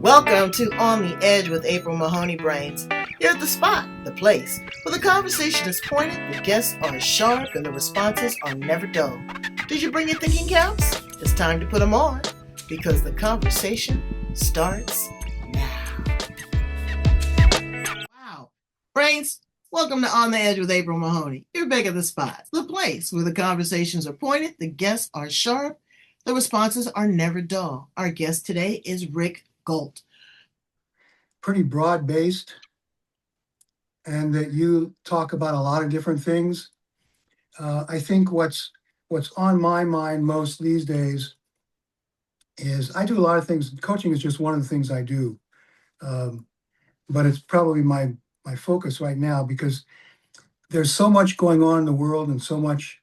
Welcome to On the Edge with April Mahoney Brains. You're at the spot, the place, where the conversation is pointed, the guests are sharp, and the responses are never dull. Did you bring your thinking caps? It's time to put them on, because the conversation starts now. Wow. Brains, welcome to On the Edge with April Mahoney. You're back at the spot, the place where the conversations are pointed, the guests are sharp, the responses are never dull. Our guest today is Rick Gault. Pretty broad-based, and that you talk about a lot of different things. I think what's on my mind most these days is I do a lot of things. Coaching is just one of the things I do, but it's probably my focus right now because there's so much going on in the world and so much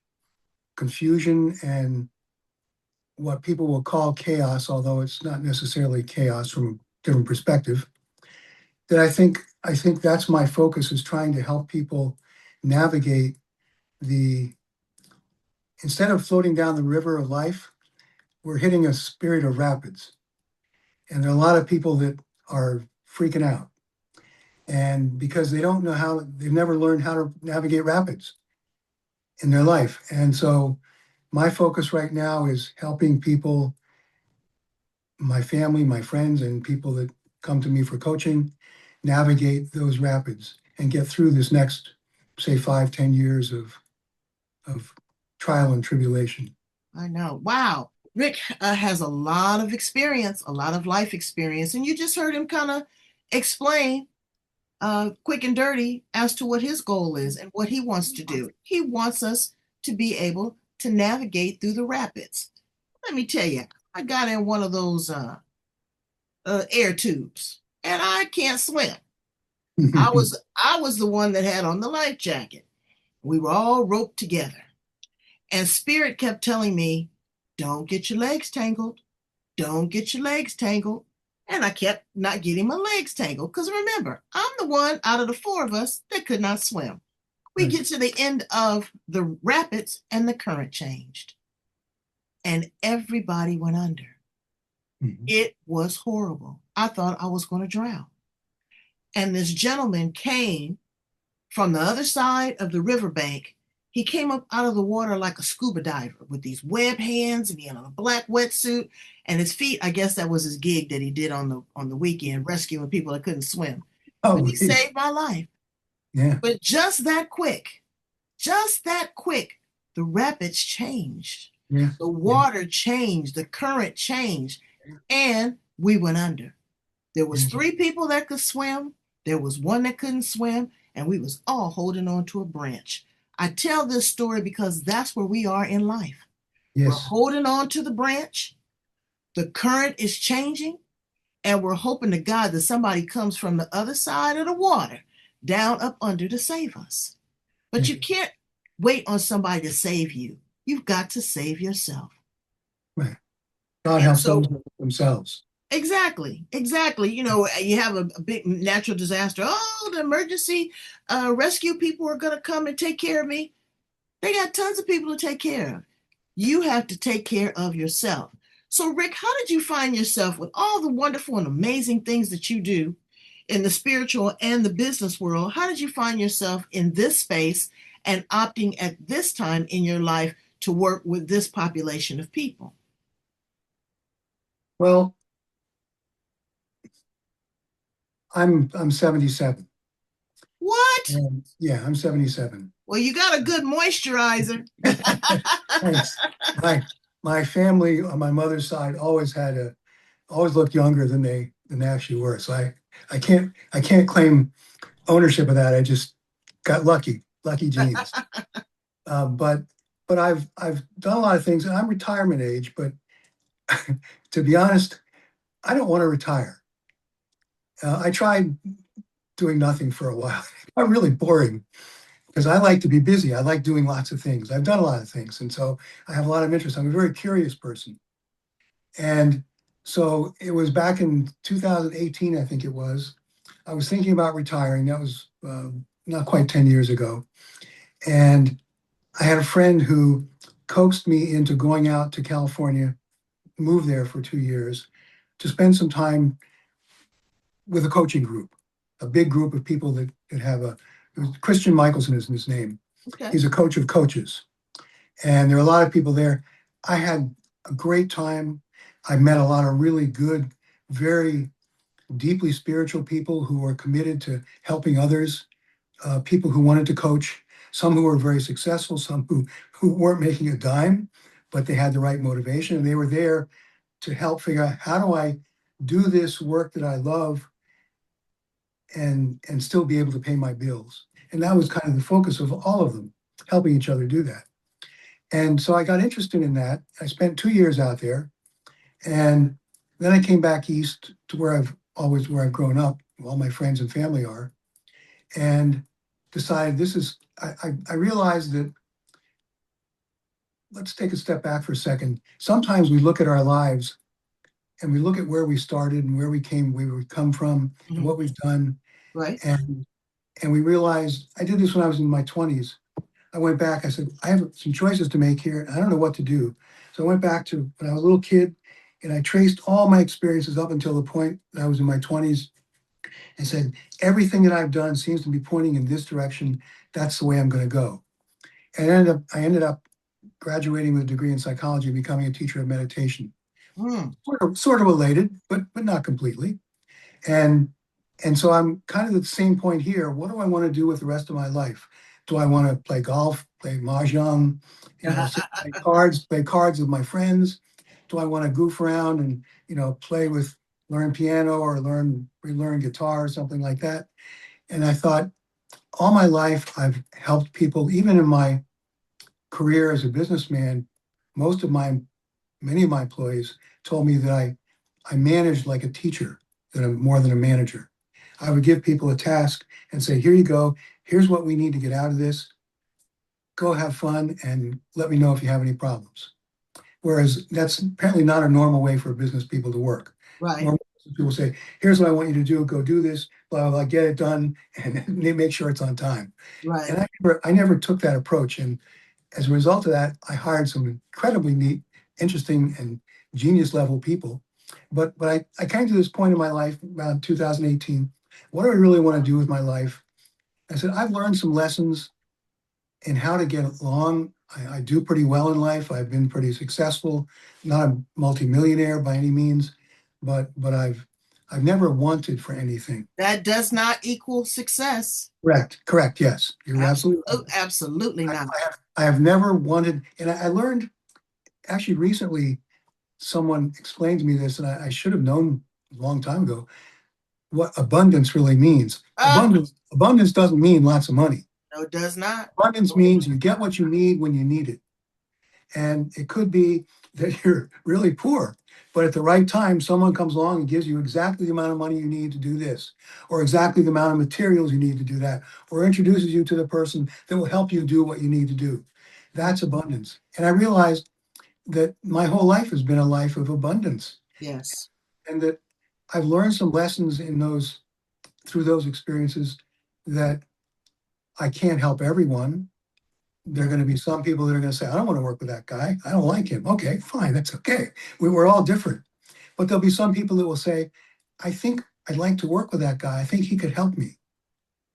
confusion and what people will call chaos, although it's not necessarily chaos from a different perspective. That I think that's my focus, is trying to help people navigate instead of floating down the river of life, we're hitting a period of rapids. And there are a lot of people that are freaking out. And because they've never learned how to navigate rapids in their life. And so my focus right now is helping people, my family, my friends, and people that come to me for coaching, navigate those rapids and get through this next, say, 5-10 years of trial and tribulation. I know. Wow. Rick has a lot of experience, a lot of life experience, and you just heard him kind of explain quick and dirty as to what his goal is and what he wants to do. He wants us to be able to navigate through the rapids. Let me tell you, I got in one of those air tubes, and I can't swim. I was the one that had on the life jacket. We were all roped together. And Spirit kept telling me, don't get your legs tangled. Don't get your legs tangled. And I kept not getting my legs tangled. Because remember, I'm the one out of the four of us that could not swim. We get to the end of the rapids and the current changed. And everybody went under. Mm-hmm. It was horrible. I thought I was going to drown. And this gentleman came from the other side of the riverbank. He came up out of the water like a scuba diver with these web hands, and he had on a black wetsuit, and his feet, I guess that was his gig that he did on the weekend, rescuing people that couldn't swim. Oh, but he saved my life. Yeah. But just that quick, the rapids changed. Yeah. The water changed, the current changed, and we went under. There was 3 people that could swim. There was 1 that couldn't swim, and we was all holding on to a branch. I tell this story because that's where we are in life. Yes. We're holding on to the branch. The current is changing, and we're hoping to God that somebody comes from the other side of the water down up under to save us. But you can't wait on somebody to save you. You've got to save yourself. Right. God helps themselves. Exactly. You know, you have a big natural disaster. Oh, the emergency rescue people are going to come and take care of me. They got tons of people to take care of. You have to take care of yourself. So, Rick, how did you find yourself with all the wonderful and amazing things that you do in the spiritual and the business world? How did you find yourself in this space and opting at this time in your life to work with this population of people? Well, I'm 77. What? Yeah, I'm 77. Well, you got a good moisturizer. Thanks. My family on my mother's side always looked younger than they actually were. So I can't claim ownership of that. I just got lucky genes. But I've done a lot of things, and I'm retirement age. But to be honest, I don't want to retire. I tried doing nothing for a while. It got really boring because I like to be busy. I like doing lots of things. I've done a lot of things. And so I have a lot of interest. I'm a very curious person. And so it was back in 2018, I think it was. I was thinking about retiring. That was not quite 10 years ago. And I had a friend who coaxed me into going out to California, moved there for 2 years to spend some time with a coaching group, a big group of people that have a Christian Michelson is his name. Okay. He's a coach of coaches, and there are a lot of people there. I had a great time. I met a lot of really good, very deeply spiritual people who were committed to helping others, people who wanted to coach, some who were very successful, some who weren't making a dime, but they had the right motivation, and they were there to help figure out how do I do this work that I love and still be able to pay my bills. And that was kind of the focus of all of them, helping each other do that. And so I got interested in that. I spent 2 years out there, and then I came back east to where I've grown up, where all my friends and family are, and decided this is. I realized that let's take a step back for a second. Sometimes we look at our lives and we look at where we started and where we come from, and Mhm. what we've done, Right. and we realized I did this when I was in my 20s. I went back. I said, I have some choices to make here. I don't know what to do. So I went back to when I was a little kid, and I traced all my experiences up until the point that I was in my 20s and said, everything that I've done seems to be pointing in this direction. That's the way I'm going to go. And I ended up graduating with a degree in psychology and becoming a teacher of meditation. Mm. Sort of related, but not completely. And so I'm kind of at the same point here. What do I want to do with the rest of my life? Do I want to play golf, play mahjong, play cards with my friends? Do I want to goof around and play with learn piano or relearn guitar or something like that? And I thought all my life I've helped people, even in my career as a businessman. Most of my Many of my employees told me that I managed like a teacher, that I'm more than a manager. I would give people a task and say, here you go. Here's what we need to get out of this. Go have fun and let me know if you have any problems. Whereas that's apparently not a normal way for business people to work. Right. Normal people say, here's what I want you to do. Go do this, blah, blah, blah, get it done, and they make sure it's on time. Right. And I never took that approach. And as a result of that, I hired some incredibly neat, interesting, and genius level people. But I came to this point in my life around 2018. What do I really want to do with my life? I said, I've learned some lessons in how to get along. I do pretty well in life. I've been pretty successful, not a multimillionaire by any means, but I've never wanted for anything. That does not equal success. Correct. Yes, you're absolutely right. Absolutely not. I have never wanted, and I learned actually recently, someone explained to me this, and I should have known a long time ago what abundance really means. Uh, Abundance doesn't mean lots of money. no, it does not. Abundance means you get what you need when you need it. And it could be that you're really poor, but at the right time, someone comes along and gives you exactly the amount of money you need to do this, or exactly the amount of materials you need to do that, or introduces you to the person that will help you do what you need to do. That's abundance. And I realized that my whole life has been a life of abundance, Yes. and that I've learned some lessons in those through those experiences that I can't help everyone. There are going to be some people that are going to say, I don't want to work with that guy. I don't like him. Okay, fine. That's okay. We're all different. But there'll be some people that will say, I think I'd like to work with that guy. I think he could help me.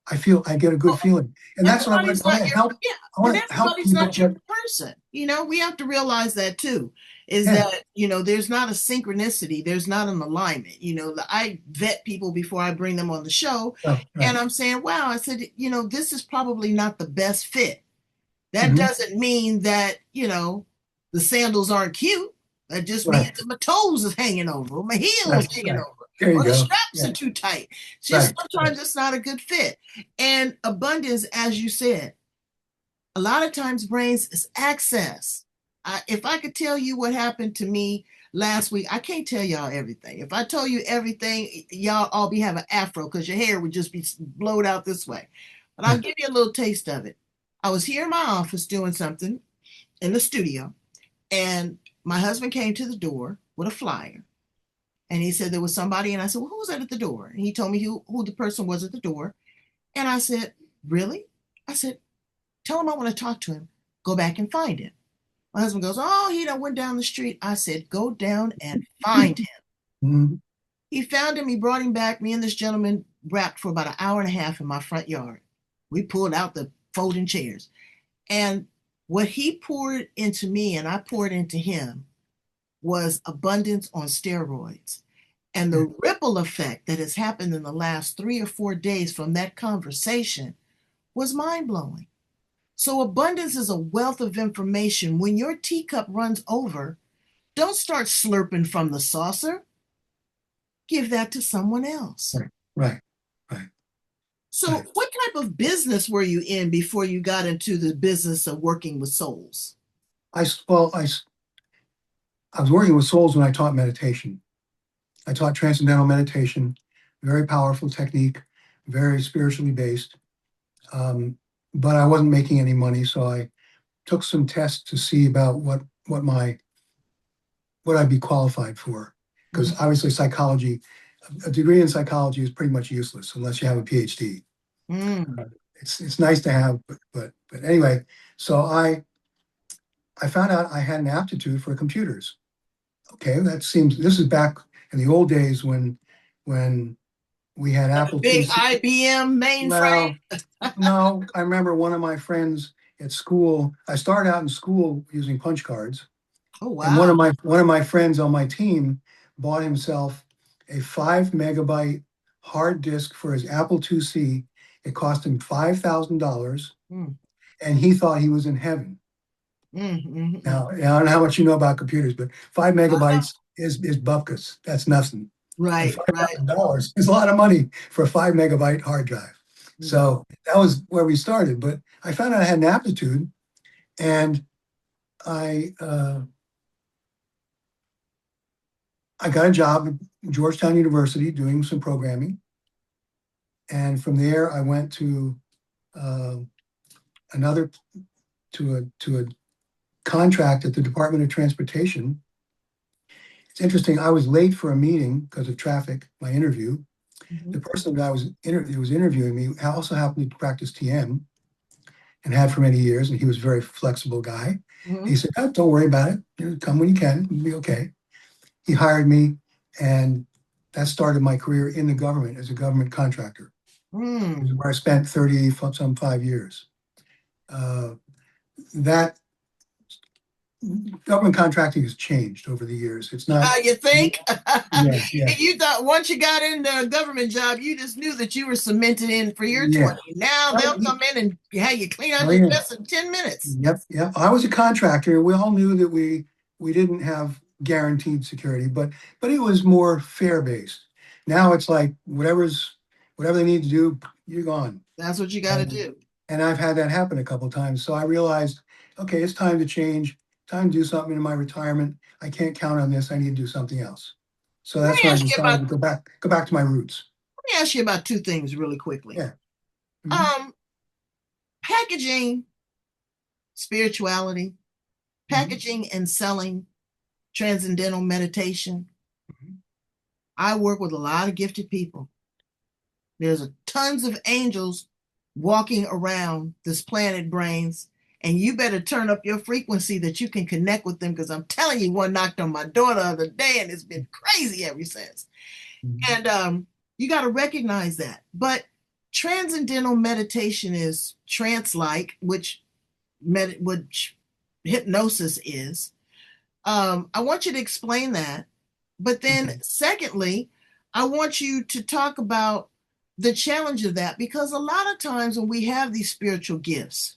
I get a good Well, feeling. And that's what I want everybody's to, I not want to your, help. yeah, I and want to help everybody's people not your get, person. We have to realize that too, is yeah, that, there's not a synchronicity, there's not an alignment. I vet people before I bring them on the show, right. and I'm saying, wow, I said, this is probably not the best fit. That Mhm. doesn't mean that, the sandals aren't cute. That just means Right, that my toes is hanging over, or my heels hanging right. over, There you or the go. straps Yeah, are too tight. It's just right. sometimes it's not a good fit. And abundance, as you said, a lot of times brains is access. If I could tell you what happened to me last week, I can't tell y'all everything. If I told you everything, y'all all be having afro because your hair would just be blowed out this way. But I'll give you a little taste of it. I was here in my office doing something in the studio, and my husband came to the door with a flyer. And he said there was somebody, and I said, well, who was that at the door? And he told me who the person was at the door. And I said, really? I said, tell him I want to talk to him. Go back and find him. My husband goes, oh, he done went down the street. I said, go down and find him. Mhm. He found him, he brought him back. Me and this gentleman rapped for about an hour and a half in my front yard. We pulled out the folding chairs. And what he poured into me and I poured into him was abundance on steroids. And Yeah. the ripple effect that has happened in the last 3 or 4 days from that conversation was mind blowing. So, abundance is a wealth of information. When your teacup runs over, don't start slurping from the saucer. Give that to someone else. Right. Right. Right. So, Right. what type of business were you in before you got into the business of working with souls? Well, I was working with souls when I taught meditation. I taught transcendental meditation, very powerful technique, very spiritually based. Um, but I wasn't making any money, so I took some tests to see about what I'd be qualified for. Because Mhm. obviously psychology, a degree in psychology is pretty much useless unless you have a PhD. Mm. It's nice to have, but anyway, so I found out I had an aptitude for computers. Okay, this is back in the old days when we had The Apple big IIc. IBM mainframe. Well, no, I remember one of my friends at school. I started out in school using punch cards, Oh, and wow. one of my friends on my team bought himself a 5 megabyte hard disk for his Apple IIc. It cost him $5,000, Mm, and he thought he was in heaven. mm, mm, mm. Now, I don't know how much you know about computers, but five Uh-huh. megabytes is bupkis. That's nothing. And Right, five right. thousand dollars is a lot of money for a 5 megabyte hard drive. Mm, So that was where we started. But I found out I had an aptitude, and I uh, I got a job at Georgetown University doing some programming, and from there I went to uh, another to a contract at the Department of Transportation. It's interesting. I was late for a meeting because of traffic. My interview. mhm, The person that was interviewing me also happened to practice TM and had for many years, and he was a very flexible guy. He mhm. said, "Oh, don't worry about it. Come when you can. It'll be okay." He hired me, and that started my career in the government as a government contractor, Mm. where I spent 30 some 5 years. Uh, that government contracting has changed over the years. It's not. You think? Yeah, yeah, And you thought once you got in the government job, you just knew that you were cemented in for your yeah. 20. Now Oh, they'll come in and have you clean out oh, your yeah. desk in 10 minutes. Yep, yep. I was a contractor. We all knew that we didn't have guaranteed security, but it was more fair based. Now it's like whatever they need to do, you're gone. That's what you got to And do. and I've had that happen a couple of times. So I realized, okay, it's time to change, time to do something in my retirement. I can't count on this. I need to do something else. So Let that's me when I ask you about decided to go back to my roots. let me ask you about two things really quickly. Yeah. Mhm. Um, packaging spirituality, Mhm. packaging and selling transcendental meditation. Mhm. I work with a lot of gifted people. There's tons of angels walking around this planet brains, and you better turn up your frequency that you can connect with them because I'm telling you, one knocked on my door the other day and it's been crazy ever since. Mhm. And you got to recognize that. But transcendental meditation is trance-like, which hypnosis is. I want you to explain that. But then, Okay. secondly, I want you to talk about the challenge of that because a lot of times when we have these spiritual gifts,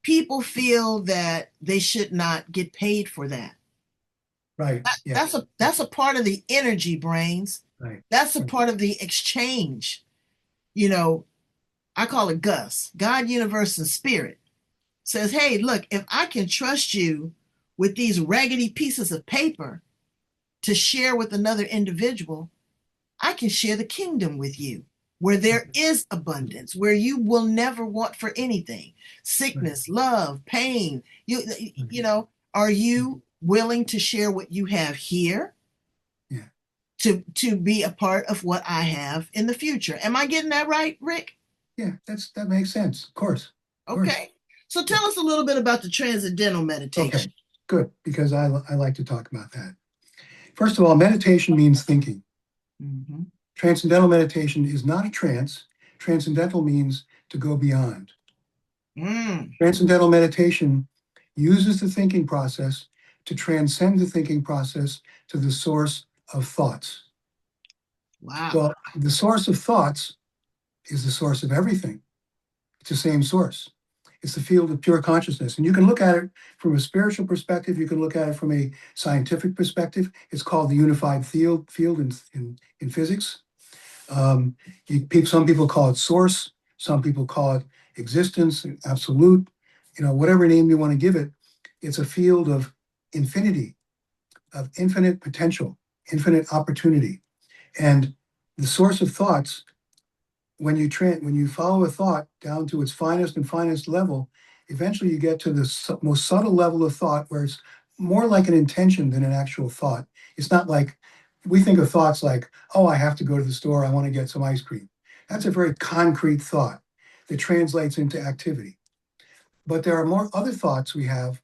people feel that they should not get paid for that. Right. Yeah. That's a part of the energy brains. Right. That's a Right. part of the exchange. You know, I call it Gus, God, universe, and spirit says, hey, look, if I can trust you with these raggedy pieces of paper to share with another individual, I can share the kingdom with you where there is abundance, where you will never want for anything. Right. Sickness, love, pain. You Right. you know, are you willing to share what you have here Yeah. to be a part of what I have in the future? Am I getting that right, Rick? Yeah, that makes sense. Of course. Okay. So Yeah. tell us a little bit about the transcendental Okay, meditation. good, because I like to talk about that. First of all, meditation means thinking. Hmm. Transcendental meditation is not a trance. Transcendental means to go beyond. Mm. Transcendental meditation uses the thinking process to transcend the thinking process to the source of thoughts. Wow. Well, the source of thoughts is the source of everything. It's the same source. It's the field of pure consciousness. And you can look at it from a spiritual perspective. You can look at it from a scientific perspective. It's called the unified field in physics. Some people call it source. Some people call it existence, absolute. Whatever name you want to give it, it's a field of infinity, of infinite potential, infinite opportunity. And the source of thoughts, when you follow a thought down to its finest and finest level, eventually you get to the most subtle level of thought where it's more like an intention than an actual thought. It's not like we think of thoughts like, oh, I have to go to the store, I want to get some ice cream. That's a very concrete thought that translates into activity. But there are more other thoughts we have.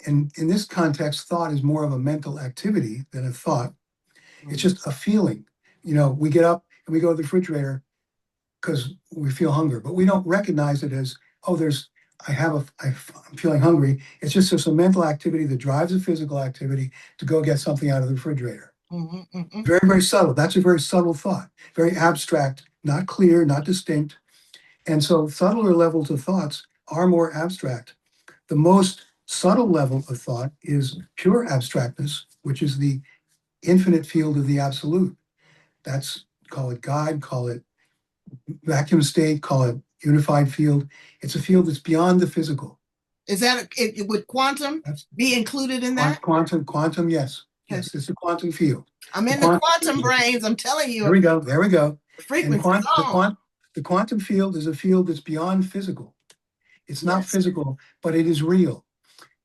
And in this context, thought is more of a mental activity than a thought. It's Mm. just a feeling. We get up and we go to the refrigerator because we feel hunger, but we don't recognize it as, oh, I'm feeling hungry. It's just a mental activity that drives a physical activity to go get something out of the refrigerator. Hmm. Hmm. Very, very subtle. That's a very subtle thought, very abstract, not clear, not distinct. And so subtler levels of thoughts are more abstract. The most subtle level of thought is pure abstractness, which is the infinite field of the absolute. That's, call it God, call it vacuum state, call it unified field. It's a field that's beyond the physical. Is that would quantum That's be included in that? quantum, yes. Because Yes, it's a quantum field. I'm The in the quantum quantum field, brains. I'm telling there you, we go, there we go. the And frequency's on. the quantum field is a field that's beyond physical. It's not Yes. physical, but it is real.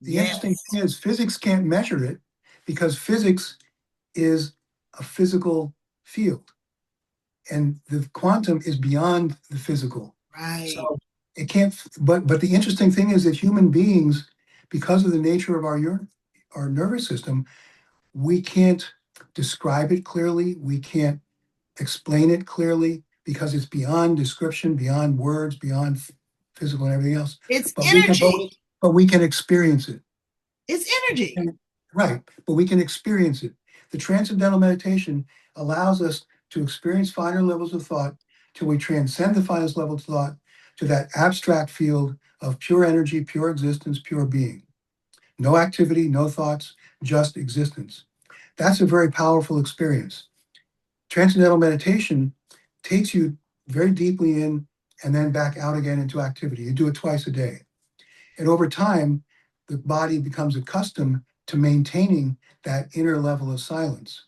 The interesting Yes. thing is physics can't measure it because physics is a physical field. And the quantum is beyond the physical. Right. So it can't, but the interesting thing is that human beings, because of the nature of our nervous system, we can't describe it clearly. We can't explain it clearly because it's beyond description, beyond words, beyond physical and everything else. It's But we can, energy. but we can experience it. It's energy. Right, but we can experience it. The transcendental meditation allows us to experience finer levels of thought till we transcend the finest level of thought to that abstract field of pure energy, pure existence, pure being. No activity, no thoughts, just existence. That's a very powerful experience. Transcendental meditation takes you very deeply in and then back out again into activity. You do it twice a day. And over time, the body becomes accustomed to maintaining that inner level of silence.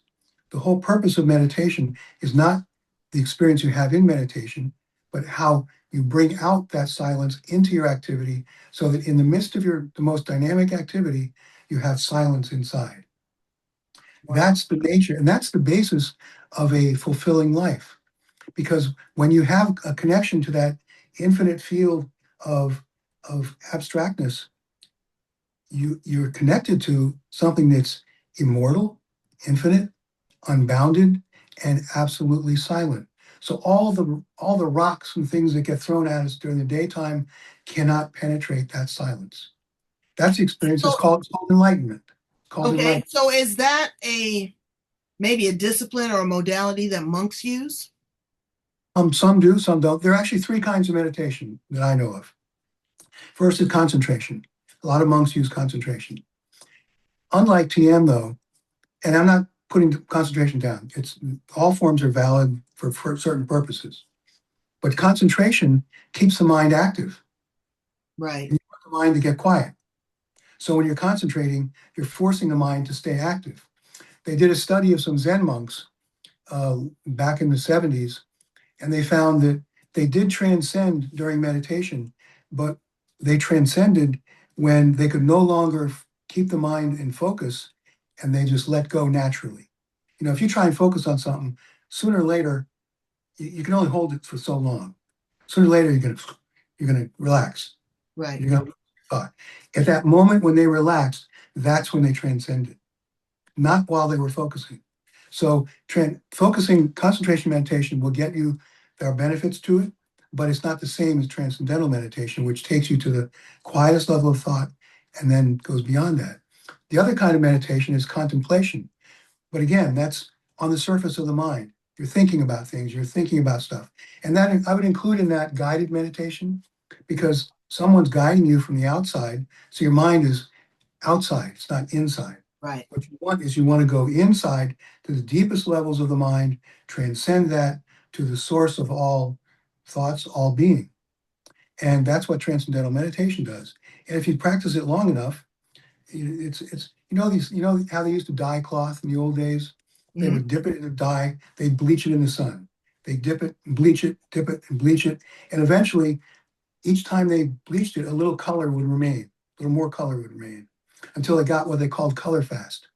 The whole purpose of meditation is not the experience you have in meditation, but how you bring out that silence into your activity so that in the midst of the most dynamic activity, you have silence inside. Wow. That's the nature, and that's the basis of a fulfilling life. Because when you have a connection to that infinite field of, of abstractness, you're connected to something that's immortal, infinite, unbounded, and absolutely silent. So all the rocks and things that get thrown at us during the daytime cannot penetrate that silence. That's the experience. So It's called enlightenment. It's called okay. enlightenment. So is that a maybe a discipline or a modality that monks use? Some do, some don't. There are actually three kinds of meditation that I know of. First is concentration. A lot of monks use concentration. Unlike TM, though, and I'm not putting concentration down. It's all forms are valid for certain purposes. But concentration keeps the mind active. Right. And you want the mind to get quiet. So when you're concentrating, you're forcing the mind to stay active. They did a study of some Zen monks back in the 70s, and they found that they did transcend during meditation, but they transcended when they could no longer keep the mind in focus and they just let go naturally. If you try and focus on something, sooner or later, you can only hold it for so long. Sooner or later, you're gonna relax. Right. You're gonna thought. At that moment when they relaxed, that's when they transcended, not while they were focusing. So focusing concentration meditation will get you, there are benefits to it, but it's not the same as transcendental meditation, which takes you to the quietest level of thought and then goes beyond that. The other kind of meditation is contemplation. But again, that's on the surface of the mind. You're thinking about things, you're thinking about stuff. And that I would include in that guided meditation because someone's guiding you from the outside. So your mind is outside, it's not inside. Right. What you want is you want to go inside to the deepest levels of the mind, transcend that to the source of all thoughts, all being. And that's what transcendental meditation does. And if you practice it long enough, it's these how they used to dye cloth in the old days. They Hmm. would dip it in a dye, they'd bleach it in the sun. They dip it and bleach it, dip it and bleach it, and eventually, each time they bleached it, a little color would remain, a little more color would remain, until they got what they called color fast.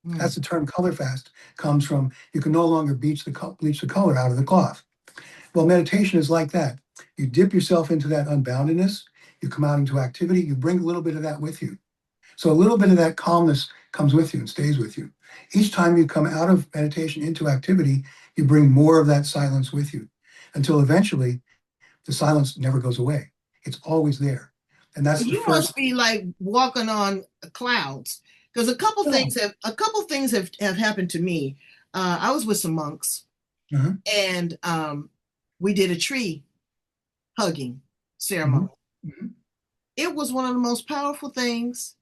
Hmm. That's the term color fast comes from. You can no longer bleach the color out of the cloth. Well, meditation is like that. You dip yourself into that unboundedness. You come out into activity. You bring a little bit of that with you. So a little bit of that calmness comes with you and stays with you. Each time you come out of meditation into activity, you bring more of that silence with you until eventually the silence never goes away. It's always there. And that's the You first. must be like walking on clouds because Oh, a couple things have happened to me. I was with some monks uh-huh, and we did a tree hugging mhm, ceremony. mhm, It was one of the most powerful things.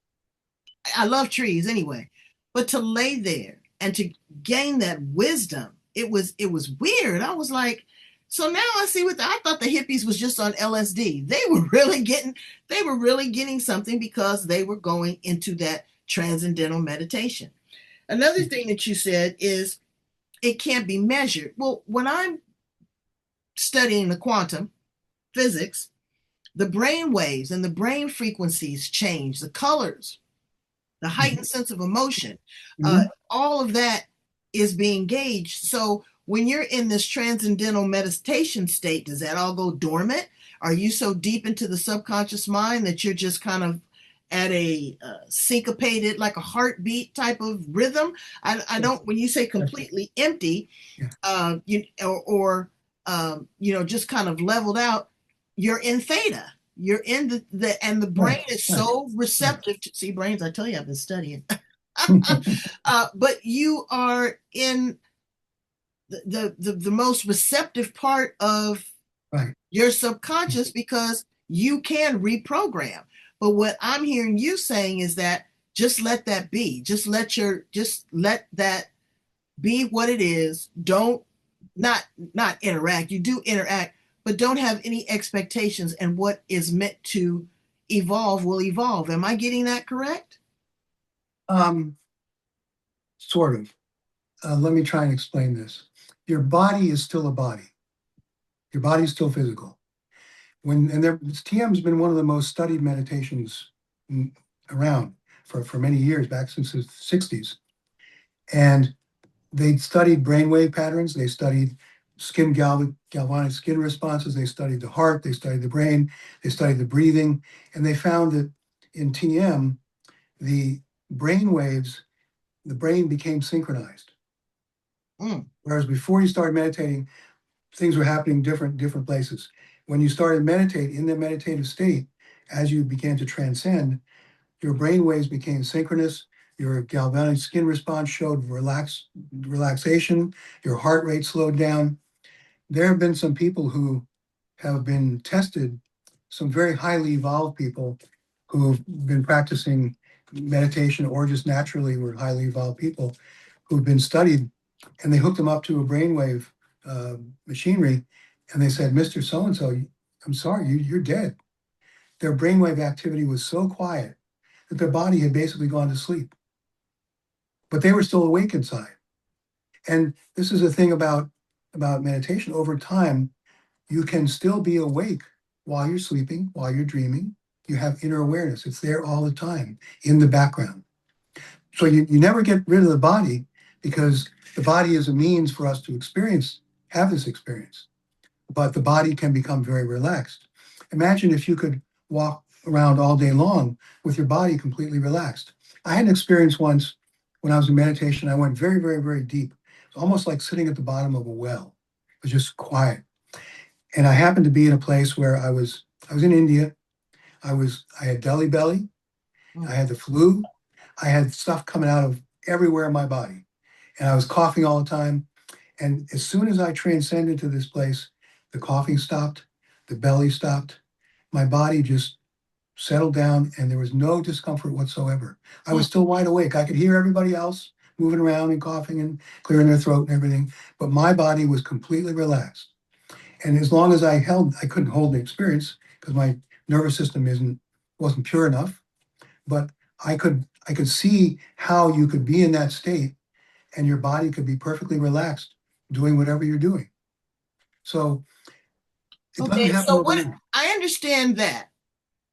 I love trees anyway, but to lay there and to gain that wisdom, it was weird. I was like, so now I see what I thought the hippies was just on LSD. They were really getting something because they were going into that transcendental meditation. Another thing that you said is it can't be measured. Well, when I'm studying the quantum physics, the brain waves and the brain frequencies change, the colors, the mhm, heightened sense of emotion, uh, mhm. all of that is being gauged. So when you're in this transcendental meditation state, does that all go dormant? Are you so deep into the subconscious mind that you're just kind of at a syncopated, like a heartbeat type of rhythm? I Yes, don't. When you say yes, completely empty, yeah, just kind of leveled out, you're in theta. You're in the and the brain right, is right, so right. receptive to see brains. I tell you, I've been studying. But you are in the most receptive part of Right. your subconscious because you can reprogram. But what I'm hearing you saying is that just let that be. Just let that be what it is. Don't not interact. You do interact, but don't have any expectations. And what is meant to evolve will evolve. Am I getting that correct? Um, Sort of. Let me try and explain this. Your body is still a body. Your body is still physical. TM's been one of the most studied meditations around for many years, back since the 60s. And they studied brainwave patterns. They studied galvanic skin responses. They studied the heart. They studied the brain. They studied the breathing. And they found that in TM, the brain waves, the brain became synchronized. Mm. Whereas before you started meditating, things were happening different places. When you started meditate in the meditative state, as you began to transcend, your brain waves became synchronous. Your galvanic skin response showed relaxation. Your heart rate slowed down. There have been some people who have been tested, some very highly evolved people who've been practicing meditation or just naturally were highly evolved people who've been studied, and they hooked them up to a brainwave machinery, and they said, "Mr. So and so, I'm sorry, you're dead." Their brainwave activity was so quiet that their body had basically gone to sleep, but they were still awake inside. And this is the thing about meditation. Over time, you can still be awake while you're sleeping, while you're dreaming. You have inner awareness. It's there all the time in the background. So you never get rid of the body because the body is a means for us to have this experience. But the body can become very relaxed. Imagine if you could walk around all day long with your body completely relaxed. I had an experience once when I was in meditation, I went very, very, very deep. It's almost like sitting at the bottom of a well. It was just quiet. And I happened to be in a place where I was in India. I had belly belly. I Mm, had the flu. I had stuff coming out of everywhere in my body. And I was coughing all the time. And as soon as I transcended to this place, the coughing stopped, the belly stopped, my body just settled down, and there was no discomfort whatsoever. I mm. was still wide awake. I could hear everybody else moving around and coughing and clearing their throat and everything, but my body was completely relaxed. And as long as I couldn't hold the experience because my nervous system wasn't pure enough, but I could see how you could be in that state and your body could be perfectly relaxed doing whatever you're doing. So it doesn't Okay, happen so what overnight. I understand that,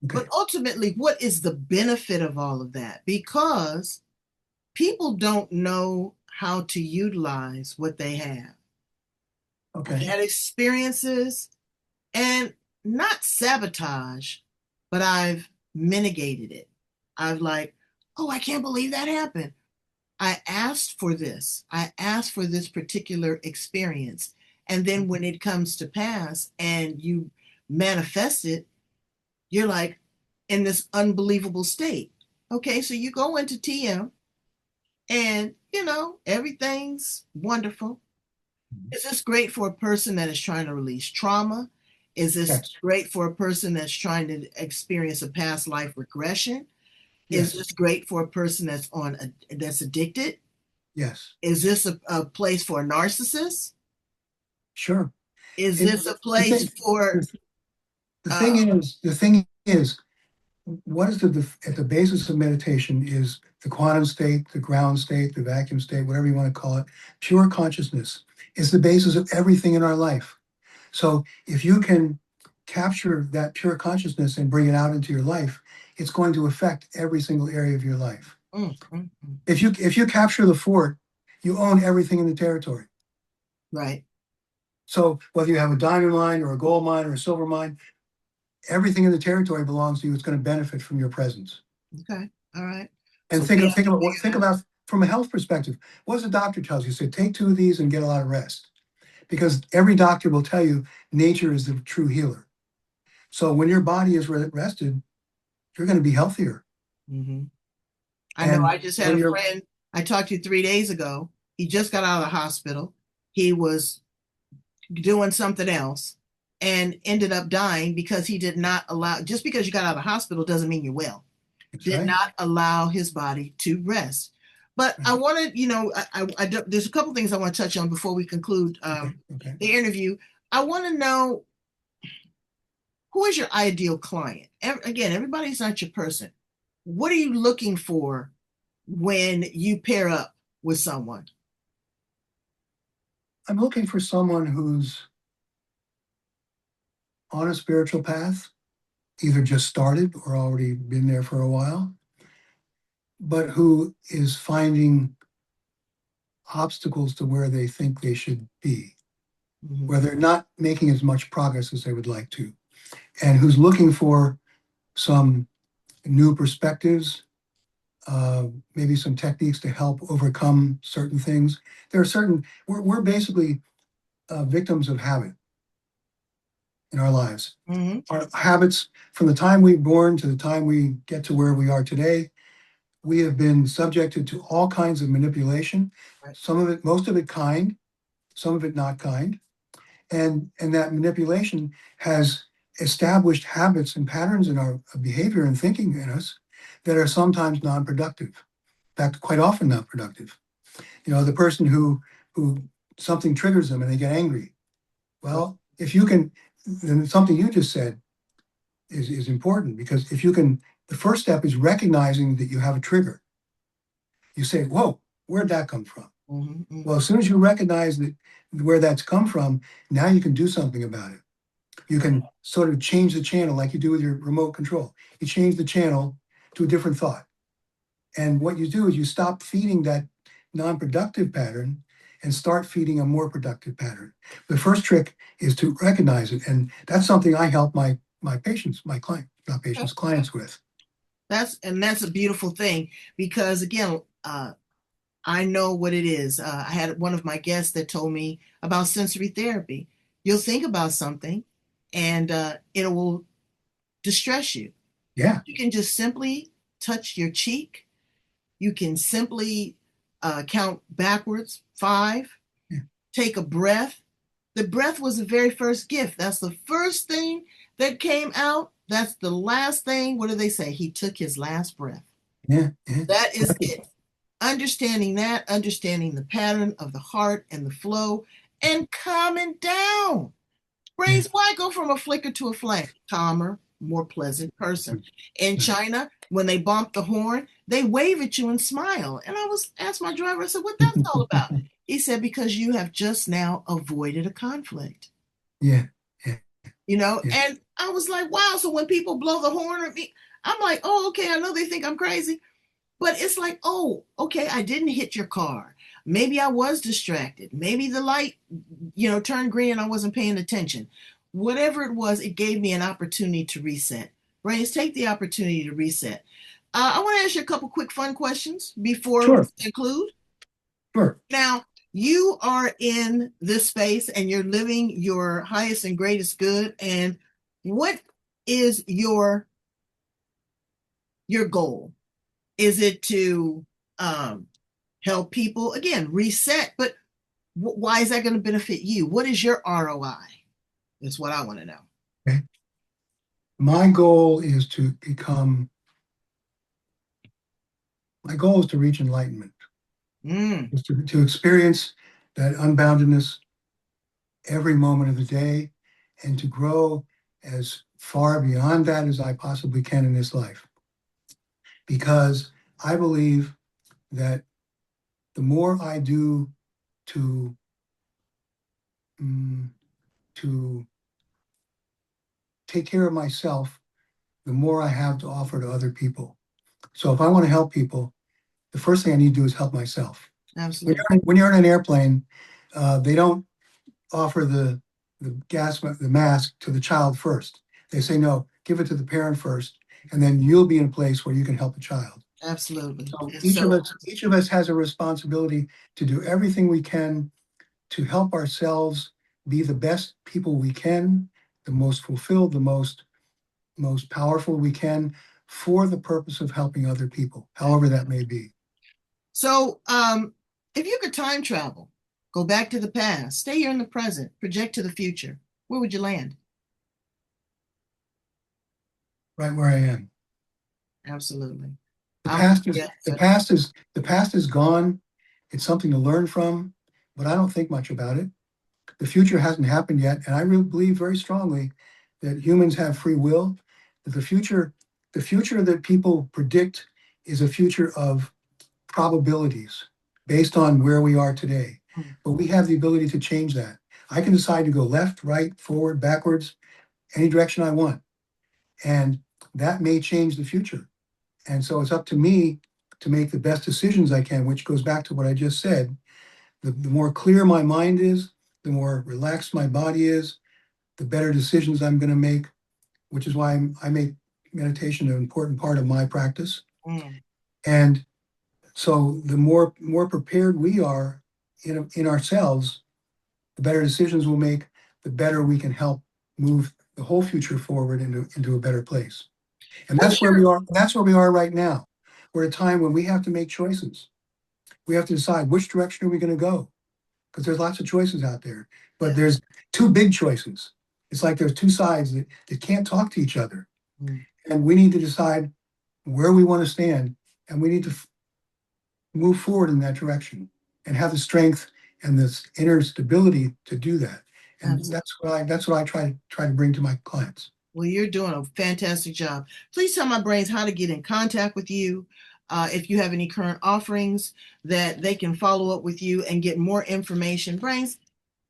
but Okay. ultimately, what is the benefit of all of that? Because people don't know how to utilize what they have. I've Okay. had experiences and not sabotage, but I've mitigated it. I've like, oh, I can't believe that happened. I asked for this. I asked for this particular experience. And then when it comes to pass and you manifest it, you're like in this unbelievable state. Okay, so you go into TM and everything's wonderful. Is this great for a person that is trying to release trauma? Is this Yes. great for a person that's trying to experience a past life regression? Is Yes. this great for a person that's addicted? Yes. Is this a place for a narcissist? Sure. Is It, this a the place thing, for the, the uh, thing is, what is at the basis of meditation is the quantum state, the ground state, the vacuum state, whatever you want to call it. Pure consciousness is the basis of everything in our life. So if you can capture that pure consciousness and bring it out into your life, it's going to affect every single area of your life. mm. If you capture the fort, you own everything in the territory. Right? So whether you have a diamond mine or a gold mine or a silver mine, everything in the territory belongs to you. It's going to benefit from your presence. Okay. All right. And So we have to think figure about from a health perspective. What does the doctor tells you? Say, take two of these and get a lot of rest. Because every doctor will tell you nature is the true healer. So when your body is rested, you're going to be healthier. that out. I know And I just had when a you're friend I talked to 3 days ago. He just got out of the hospital. He was doing something else and ended up dying because he did not allow, just because you got out of the hospital doesn't mean you're well, that's did right. not allow his body to rest. But I Right. wanted, there's a couple things I want to touch on before we conclude Okay. Okay. the interview. I want to know, who is your ideal client? Again, everybody's not your person. What are you looking for when you pair up with someone? I'm looking for someone who's on a spiritual path, either just started or already been there for a while, but who is finding obstacles to where they think they should be, Mm-hmm. where they're not making as much progress as they would like to, and who's looking for some new perspectives, maybe some techniques to help overcome certain things. We're basically victims of habit in our lives. Mm-hmm. Our habits, from the time we're born to the time we get to where we are today, we have been subjected to all kinds of manipulation, Right. some of it, most of it kind, some of it not kind. And that manipulation has established habits and patterns in our behavior and thinking in us that are sometimes non-productive. In fact, quite often not productive. The person who something triggers them and they get angry. Right. Well, if you can, then something you just said is important, because if you can, the first step is recognizing that you have a trigger. You say, whoa, where'd that come from? Mm-hmm. Well, Mm-hmm. as soon as you recognize that where that's come from, now you can do something about it. You Right. can sort of change the channel like you do with your remote control. You change the channel to a different thought. And what you do is you stop feeding that non-productive pattern and start feeding a more productive pattern. The first trick is to recognize it. And that's something I help my patients, my client, not Okay. patients, clients with. That's a beautiful thing because again, I know what it is. I had one of my guests that told me about sensory therapy. You'll think about something and it will distress you. Yeah. You can just simply touch your cheek. You can simply count backwards, 5, Yeah. take a breath. The breath was the very first gift. That's the first thing that came out. That's the last thing. What do they say? He took his last breath. Yeah. Yeah. That is it. Understanding that, understanding the pattern of the heart and the flow, and calming down. Yeah. Brains, why go from a flicker to a flame? Calmer, more pleasant person. In Yeah. China, when they bump the horn, they wave at you and smile. And I was asked my driver, I said, what that's all about? He said, because you have just now avoided a conflict. Yeah. Yeah. Yeah. And I was like, wow. So when people blow the horn at me, I'm like, oh, okay, I know they think I'm crazy. But it's like, oh, okay, I didn't hit your car. Maybe I was distracted. Maybe the light, turned green and I wasn't paying attention. Whatever it was, it gave me an opportunity to reset. Brains, take the opportunity to reset. I want to ask you a couple quick fun questions before we Sure. conclude. Sure. Now, you are in this space and you're living your highest and greatest good. And what is your goal? Is it to um, help people again reset? But why is that going to benefit you? What is your ROI? That's what I want to know. Okay. My goal is to become, my goal is to reach enlightenment, Mm, is to experience that unboundedness every moment of the day and to grow as far beyond that as I possibly can in this life. Because I believe that the more I do to mm, to take care of myself, the more I have to offer to other people. So if I want to help people, the first thing I need to do is help myself. absolutely. When you're in an airplane, they don't offer the mask to the child first. They say no, give it to the parent first, and then you'll be in a place where you can help the child. Absolutely. So And so, each of us has a responsibility to do everything we can to help ourselves be the best people we can, the most fulfilled, the most powerful we can for the purpose of helping other people, however that may be. so, if you could time travel, go back to the past, stay here in the present, project to the future, where would you land? Right where I am. Absolutely. The I'm, past is yeah, the past is the past is gone. It's something to learn from, but I don't think much about it. The future hasn't happened yet, and I really believe very strongly that humans have free will. That the future that people predict is a future of probabilities based on where we are today. But we have the ability to change that. I can decide to go left, right, forward, backwards, any direction I want. And that may change the future. And so it's up to me to make the best decisions I can, which goes back to what I just said. The more clear my mind is, the more relaxed my body is, the better decisions I'm going to make, which is why I make meditation an important part of my practice. mm, And so the more prepared we are in ourselves, the better decisions we'll make, the better we can help move the whole future forward into a better place. And what's that's where we your are. That's where we are right now. We're at a time when we have to make choices. We have to decide which direction are we going to go because there's lots of choices out there, but yeah. there's two big choices. It's like there's two sides that can't talk to each other, Mm. and we need to decide where we want to stand, and we need to move forward in that direction and have the strength and this inner stability to do that. And Absolutely. that's what I try to bring to my clients. Well, you're doing a fantastic job. Please tell my brains how to get in contact with you. If you have any current offerings that they can follow up with you and get more information. Brains,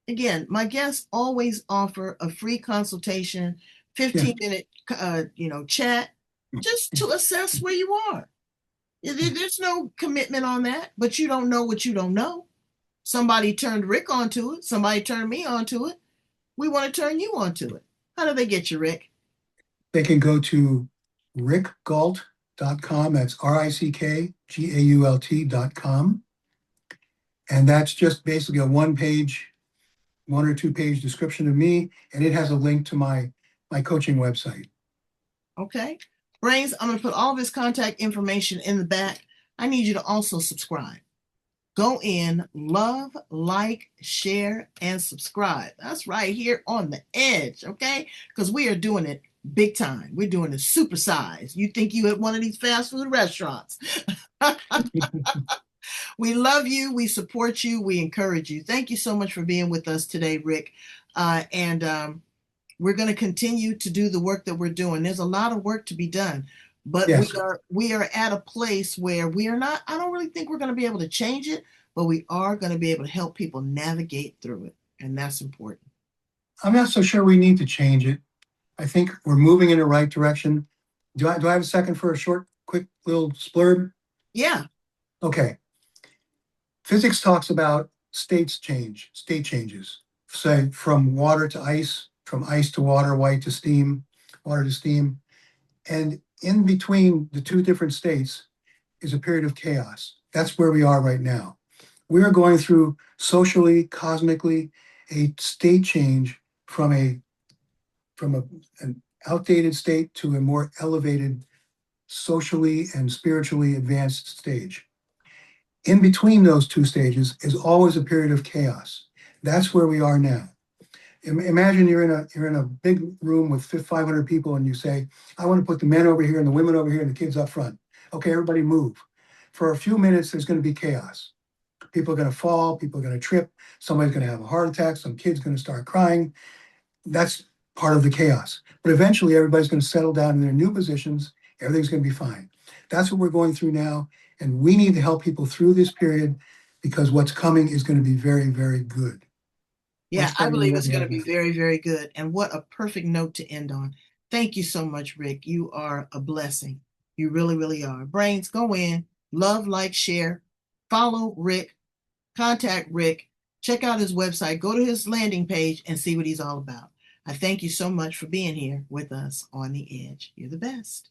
again, my guests always offer a free consultation, Yeah. 15-minute, chat just to assess where you are. There's no commitment on that, but you don't know what you don't know. Somebody turned Rick onto it. Somebody turned me onto it. We want to turn you onto it. How do they get you, Rick? They can go to rickgault.com. That's RickGault.com. And that's just basically a one or two page description of me, and it has a link to my coaching website. Okay. Brains, I'm going to put all of his contact information in the back. I need you to also subscribe. Go in, love, like, share, and subscribe. That's right here on the edge, okay? Because we are doing it big time. We're doing it super size. You think you at one of these fast food restaurants. We love you. We support you. We encourage you. Thank you so much for being with us today, Rick. And we're going to continue to do the work that we're doing. There's a lot of work to be done, but Yes, we are at a place where we are not. I don't really think we're going to be able to change it, but we are going to be able to help people navigate through it, and that's important. I'm not so sure we need to change it. I think we're moving in the right direction. Do I have a second for a short, quick little splurb? Yeah, Okay. Physics talks about state changes, say from water to ice, from ice to water, white to steam, water to steam. And in between the two different states is a period of chaos. That's where we are right now. We are going through socially, cosmically, a state change from an outdated state to a more elevated, socially and spiritually advanced stage. In between those two stages is always a period of chaos. That's where we are now. Imagine you're in a big room with 500 people and you say, I want to put the men over here and the women over here and the kids up front. Okay, everybody move. For a few minutes, there's going to be chaos. People are going to fall, people are going to trip, somebody's going to have a heart attack, some kid's going to start crying. That's part of the chaos. But eventually, everybody's going to settle down in their new positions. Everything's going to be fine. That's what we're going through now. And we need to help people through this period because what's coming is going to be very, very good. yeah, Much I better than believe what it's we going to have be now. very, very good. And what a perfect note to end on. Thank you so much, Rick. You are a blessing. You really, really are. Brains, go in, love, like, share, follow Rick, contact Rick, check out his website, go to his landing page and see what he's all about. I thank you so much for being here with us on the edge. You're the best.